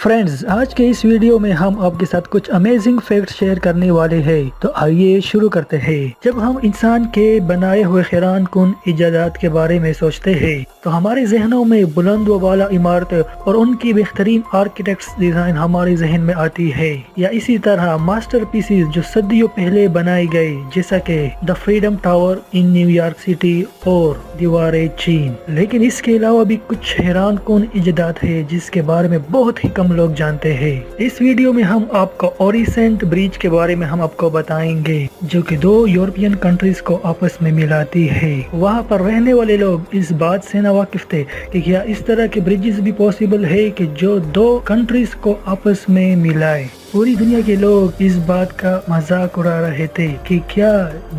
Friends, आज के इस वीडियो में हम आपके साथ कुछ अमेजिंग फैक्ट्स शेयर करने वाले हैं। तो आइए शुरू करते हैं। जब हम इंसान के बनाए हुए हैरान कुन इजादात के बारे में सोचते हैं तो हमारे जहनों में बुलंद व बाला इमारतें और उनकी बेहतरीन आर्किटेक्ट्स डिजाइन हमारे जहन में आती है, या इसी तरह मास्टरपीसेस जो सदियों पहले बनाए गए, जैसा कि the freedom tower in New York city और दीवारें चीन। लेकिन इसके अलावा भी कुछ हैरान कुन इजादात है जिसके बारे में बहुत ही कम लोग जानते हैं। इस वीडियो में हम आपको ओरिसेंट ब्रिज के बारे में हम आपको बताएंगे, जो कि दो यूरोपियन कंट्रीज को आपस में मिलाती है। वहाँ पर रहने वाले लोग इस बात से वाकिफ थे कि क्या इस तरह के ब्रिजेस भी पॉसिबल है कि जो दो कंट्रीज को आपस में मिलाए। पूरी दुनिया के लोग इस बात का मजाक उड़ा रहे थे कि क्या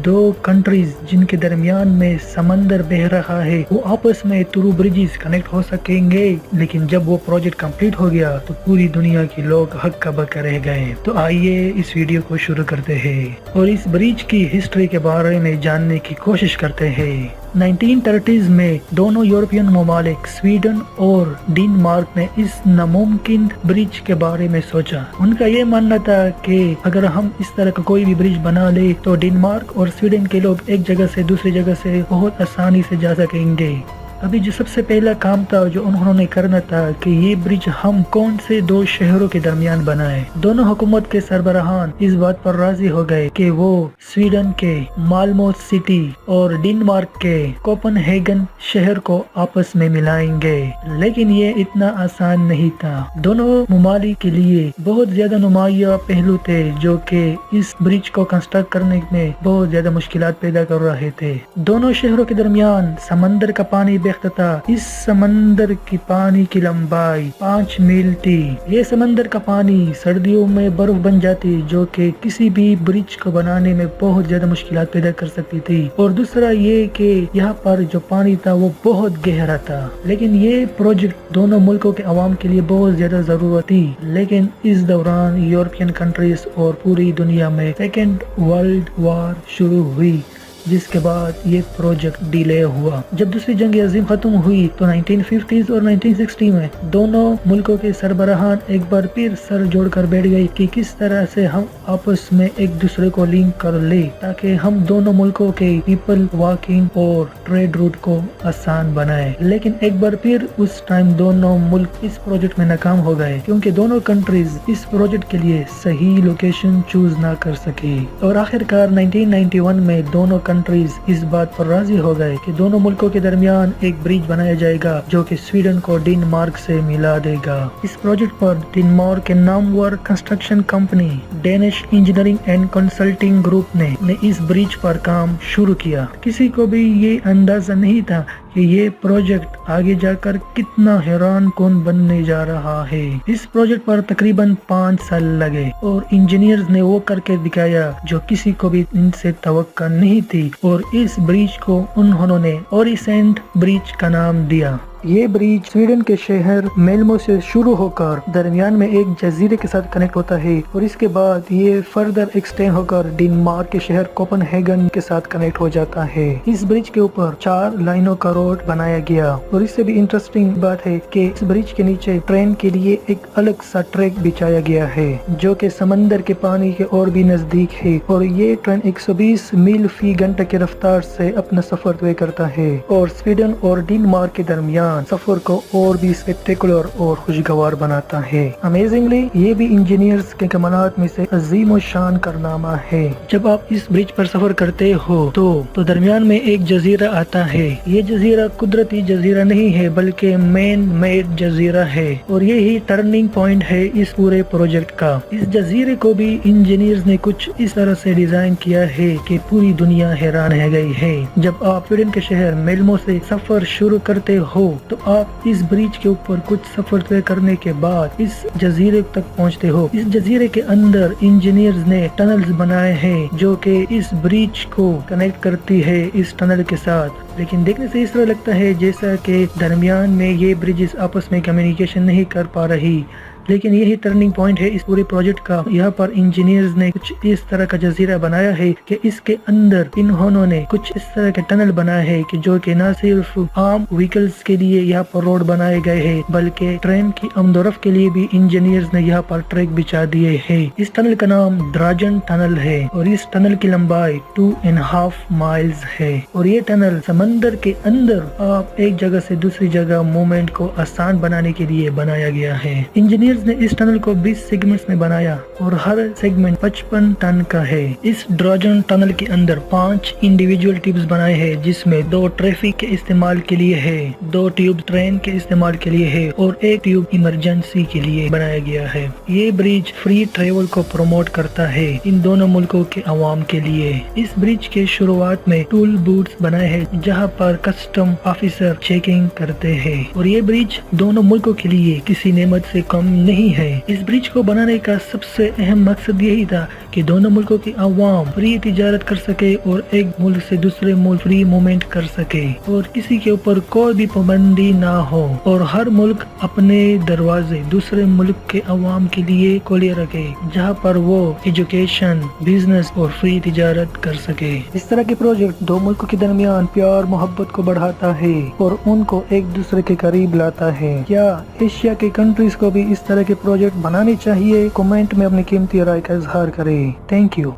दो कंट्रीज जिनके दरमियान में समंदर बह रहा है वो आपस में थ्रू ब्रिजेस कनेक्ट हो सकेंगे। लेकिन जब वो प्रोजेक्ट कंप्लीट हो गया तो पूरी दुनिया के लोग हक्का बक्का रह गए। तो आइए इस वीडियो को शुरू करते हैं और इस ब्रिज की हिस्ट्री के बारे में जानने की कोशिश करते हैं। 1930s में दोनों यूरोपियन ममालिक स्वीडन और डेनमार्क ने इस नामुमकिन ब्रिज के बारे में सोचा। उनका ये मानना था कि अगर हम इस तरह का कोई भी ब्रिज बना ले तो डेनमार्क और स्वीडन के लोग एक जगह से दूसरी जगह से बहुत आसानी से जा सकेंगे। अभी जो सबसे पहला काम था जो उन्होंने करना था कि ये ब्रिज हम कौन से दो शहरों के दरमियान बनाए। दोनों हुकूमत के सरबराहान इस बात पर राजी हो गए कि वो स्वीडन के माल्मो सिटी और डेनमार्क के कोपेनहेगन शहर को आपस में मिलाएंगे। लेकिन ये इतना आसान नहीं था। दोनों ममालिक के लिए बहुत ज्यादा नुमाया पहलू थे जो कि इस ब्रिज को कंस्ट्रक्ट करने में बहुत ज्यादा मुश्किलात पैदा कर रहे थे। दोनों शहरों के दरमियान समंदर का पानी बहता था। इस समंदर की पानी की लंबाई 5 मील थी। ये समंदर का पानी सर्दियों में बर्फ बन जाती जो कि किसी भी ब्रिज को बनाने में बहुत ज्यादा मुश्किलात पैदा कर सकती थी। और दूसरा ये कि यहाँ पर जो पानी था वो बहुत गहरा था। लेकिन ये प्रोजेक्ट दोनों मुल्कों के अवाम के लिए बहुत ज्यादा जरूरत थी। लेकिन इस दौरान यूरोपियन कंट्रीज और पूरी दुनिया में सेकेंड वर्ल्ड वॉर शुरू हुई, जिसके बाद ये प्रोजेक्ट डिले हुआ। जब दूसरी जंग अजीम खत्म हुई तो 1950s और 1960 में दोनों मुल्कों के सरबराहान एक बार फिर सर जोड़कर बैठ गए कि किस तरह से हम आपस में एक दूसरे को लिंक कर ले ताकि हम दोनों मुल्कों के पीपल वॉकिंग और ट्रेड रूट को आसान बनाए। लेकिन एक बार फिर उस टाइम दोनों मुल्क इस प्रोजेक्ट में नाकाम हो गए क्योंकि दोनों कंट्रीज इस प्रोजेक्ट के लिए सही लोकेशन चूज ना कर सके। और आखिरकार 1991 में दोनों कंट्रीज इस बात पर राजी हो गए कि दोनों मुल्कों के दरमियान एक ब्रिज बनाया जाएगा जो कि स्वीडन को डेनमार्क से मिला देगा। इस प्रोजेक्ट पर डेनमार्क के Namvar construction company Danish engineering and consulting group ने इस ब्रिज पर काम शुरू किया। किसी को भी ये अंदाजा नहीं था कि ये प्रोजेक्ट आगे जाकर कितना हैरान कौन बनने जा रहा है। इस प्रोजेक्ट पर तकरीबन 5 साल लगे और इंजीनियर्स ने वो करके दिखाया जो किसी को भी इनसे तवक्का नहीं थी। और इस ब्रिज को उन्होंने ओरिसेंट ब्रिज का नाम दिया। ये ब्रिज स्वीडन के शहर मेल्मो से शुरू होकर दरमियान में एक जजीरे के साथ कनेक्ट होता है और इसके बाद ये फर्दर एक्सटेंड होकर डेनमार्क के शहर कोपेनहेगन के साथ कनेक्ट हो जाता है। इस ब्रिज के ऊपर 4 लाइनों का रोड बनाया गया। और इससे भी इंटरेस्टिंग बात है कि इस ब्रिज के नीचे ट्रेन के लिए एक अलग सा ट्रैक बिछाया गया है जो कि समंदर के पानी के और भी नजदीक है। और ये ट्रेन 120 मील फी घंटे की रफ्तार से अपना सफर तय करता है और स्वीडन और डेनमार्क के दरमियान सफर को और भी स्पेक्टेकुलर और खुशगवार बनाता है। अमेजिंगली ये भी इंजीनियर्स के कमालात में से अजीम और शान कारनामा है। जब आप इस ब्रिज पर सफर करते हो तो दरमियान में एक जजीरा आता है। ये जजीरा कुदरती जजीरा नहीं है बल्कि मैन मेड जजीरा है और ये ही टर्निंग पॉइंट है इस पूरे प्रोजेक्ट का। इस जजीरे को भी इंजीनियर्स ने कुछ इस तरह से डिजाइन किया है कि पूरी दुनिया हैरान रह गई है। जब आप स्वीडन के शहर मेल्मो से सफर शुरू करते हो तो आप इस ब्रिज के ऊपर कुछ सफर तय करने के बाद इस जजीरे तक पहुंचते हो। इस जजीरे के अंदर इंजीनियर्स ने टनल्स बनाए हैं जो कि इस ब्रिज को कनेक्ट करती है इस टनल के साथ। लेकिन देखने से इस तरह लगता है जैसा कि दरमियान में ये ब्रिजेस आपस में कम्युनिकेशन नहीं कर पा रही। लेकिन यही टर्निंग पॉइंट है इस पूरे प्रोजेक्ट का। यहाँ पर इंजीनियर्स ने कुछ इस तरह का जजीरा बनाया है कि इसके अंदर इन्होंने कुछ इस तरह के टनल बनाए हैं कि जो कि न सिर्फ आम व्हीकल्स के लिए यहाँ पर रोड बनाए गए हैं, बल्कि ट्रेन की आमदोरफ्त के लिए भी इंजीनियर्स ने यहाँ पर ट्रैक बिछा दिए हैं। इस टनल का नाम ड्राजन टनल है और इस टनल की लंबाई 2.5 माइल्स है और ये टनल समंदर के अंदर आप एक जगह से दूसरी जगह मूवमेंट को आसान बनाने के लिए बनाया गया है। इंजीनियर्स ने इस टनल को 20 सेगमेंट्स में बनाया और हर सेगमेंट 55 टन का है। इस ड्राजन टनल के अंदर 5 इंडिविजुअल ट्यूब्स बनाए हैं, जिसमें 2 ट्रैफिक के इस्तेमाल के लिए है, 2 ट्यूब ट्रेन के इस्तेमाल के लिए है और 1 ट्यूब इमरजेंसी के लिए बनाया गया है। ये ब्रिज फ्री ट्रेवल को प्रमोट करता है इन दोनों मुल्कों के अवाम के लिए। इस ब्रिज के शुरुआत में टूल बूथ्स बनाए हैं जहाँ पर कस्टम ऑफिसर चेकिंग करते हैं और ये ब्रिज दोनों मुल्कों के लिए किसी नेमत से कम नहीं है। इस ब्रिज को बनाने का सबसे अहम मकसद यही था कि दोनों मुल्कों की अवाम फ्री तिजारत कर सके और एक मुल्क से दूसरे मुल्क फ्री मूवमेंट कर सके और किसी के ऊपर कोई भी पाबंदी ना हो और हर मुल्क अपने दरवाजे दूसरे मुल्क के अवाम के लिए खोले रखे, जहाँ पर वो एजुकेशन, बिजनेस और फ्री तिजारत कर सके। इस तरह के प्रोजेक्ट दो मुल्कों के दरमियान प्यार मोहब्बत को बढ़ाता है और उनको एक दूसरे के करीब लाता है। क्या एशिया के कंट्रीज को भी इस तरह के प्रोजेक्ट बनाने चाहिए? कमेंट में अपनी कीमती राय का इजहार करें। Thank you.